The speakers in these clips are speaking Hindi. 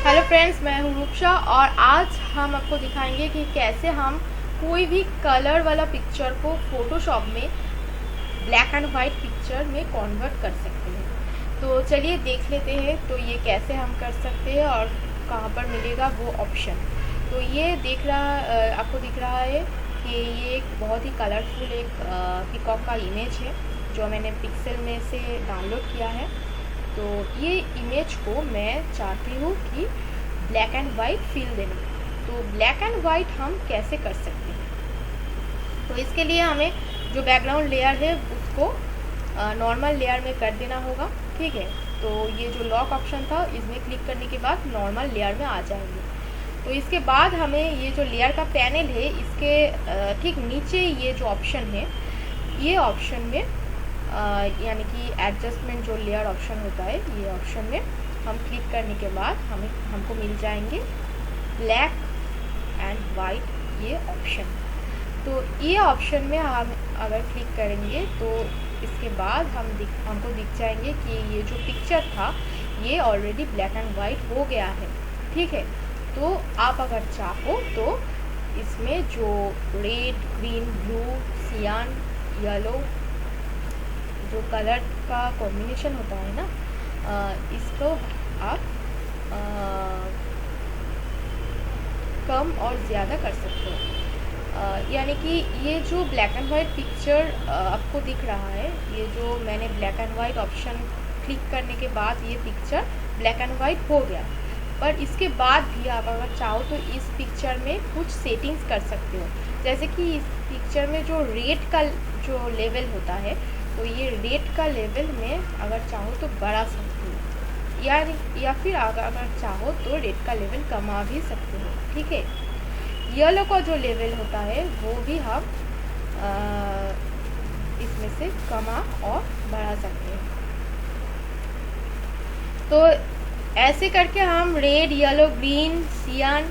हेलो फ्रेंड्स, मैं हूँ रूपशा और आज हम आपको दिखाएंगे कि कैसे हम कोई भी कलर वाला पिक्चर को फोटोशॉप में ब्लैक एंड वाइट पिक्चर में कन्वर्ट कर सकते हैं। तो चलिए देख लेते हैं तो ये कैसे हम कर सकते हैं और कहाँ पर मिलेगा वो ऑप्शन। तो ये आपको दिख रहा है कि ये एक बहुत ही कलरफुल एक पीकॉक का इमेज है जो मैंने पिक्सेल में से डाउनलोड किया है। तो ये इमेज को मैं चाहती हूँ कि ब्लैक एंड वाइट फील देने। तो ब्लैक एंड वाइट हम कैसे कर सकते हैं? तो इसके लिए हमें जो बैकग्राउंड लेयर है उसको नॉर्मल लेयर में कर देना होगा। ठीक है, तो ये जो लॉक ऑप्शन था इसमें क्लिक करने के बाद नॉर्मल लेयर में आ जाएंगे। तो इसके बाद हमें ये जो लेयर का पैनल है इसके ठीक नीचे ये जो ऑप्शन है, ये ऑप्शन में यानी कि एडजस्टमेंट जो लेयर ऑप्शन होता है, ये ऑप्शन में हम क्लिक करने के बाद हमको मिल जाएंगे ब्लैक एंड वाइट ये ऑप्शन। तो ये ऑप्शन में हम अगर क्लिक करेंगे तो इसके बाद हमको दिख जाएंगे कि ये जो पिक्चर था ये ऑलरेडी ब्लैक एंड वाइट हो गया है। ठीक है, तो आप अगर चाहो तो इसमें जो रेड, ग्रीन, ब्लू, सियान, येलो जो कलर का कॉम्बिनेशन होता है ना, इसको आप कम और ज़्यादा कर सकते हो। यानी कि ये जो ब्लैक एंड वाइट पिक्चर आपको दिख रहा है, ये जो मैंने black and white option click करने के बाद ये पिक्चर ब्लैक एंड वाइट हो गया, पर इसके बाद भी आप अगर चाहो तो इस पिक्चर में कुछ सेटिंग्स कर सकते हो। जैसे कि इस पिक्चर में जो रेड का जो लेवल होता है, तो ये रेड का लेवल में अगर चाहो तो बढ़ा सकते हो, या फिर अगर चाहो तो रेड का लेवल कमा भी सकते हो। ठीक है, येलो का जो लेवल होता है वो भी हम इसमें से कमा और बढ़ा सकते हैं। तो ऐसे करके हम रेड, येलो, ग्रीन, सियान,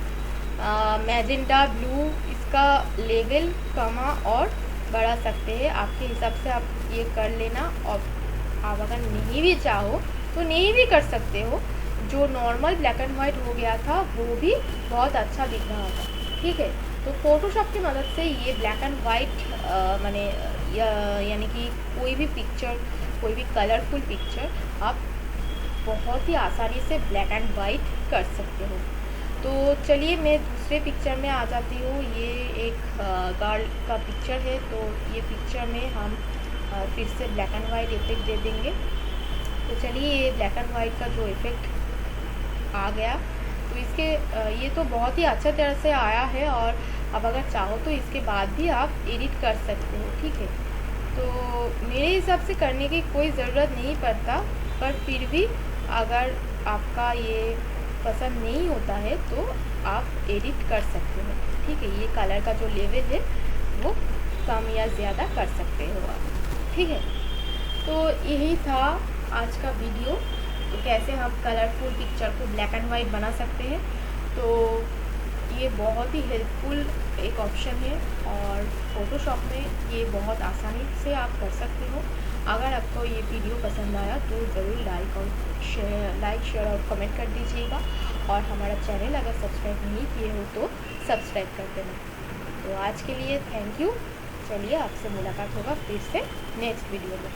मैजेंटा, ब्लू इसका लेवल कमा और बढ़ा सकते हैं। आपके हिसाब से आप ये कर लेना, और आप अगर नहीं भी चाहो तो नहीं भी कर सकते हो। जो नॉर्मल ब्लैक एंड वाइट हो गया था वो भी बहुत अच्छा दिख रहा था। ठीक है, तो फोटोशॉप की मदद से ये ब्लैक एंड वाइट यानी कि कोई भी पिक्चर, कोई भी कलरफुल पिक्चर आप बहुत ही आसानी से ब्लैक एंड वाइट कर सकते हो। तो चलिए मैं दूसरे पिक्चर में आ जाती हूँ। ये एक गर्ल का पिक्चर है, तो ये पिक्चर में हम फिर से ब्लैक एंड वाइट इफेक्ट दे देंगे। तो चलिए ये ब्लैक एंड वाइट का जो इफेक्ट आ गया, तो इसके ये तो बहुत ही अच्छा तरह से आया है, और अब अगर चाहो तो इसके बाद भी आप एडिट कर सकते हो। ठीक है, तो मेरे हिसाब से करने की कोई ज़रूरत नहीं पड़ता, पर फिर भी अगर आपका ये पसंद नहीं होता है तो आप एडिट कर सकते हो। ठीक है, ये कलर का जो लेवल है वो कम या ज़्यादा कर सकते हो आप। ठीक है, तो यही था आज का वीडियो। तो कैसे हम कलरफुल पिक्चर को ब्लैक एंड वाइट बना सकते हैं। तो ये बहुत ही हेल्पफुल एक ऑप्शन है, और फोटोशॉप में ये बहुत आसानी से आप कर सकते हो। अगर आपको ये वीडियो पसंद आया तो ज़रूर लाइक, शेयर और कमेंट कर दीजिएगा, और हमारा चैनल अगर सब्सक्राइब नहीं किए हो तो सब्सक्राइब कर देना। तो आज के लिए थैंक यू। चलिए आपसे मुलाकात होगा फिर से नेक्स्ट वीडियो में।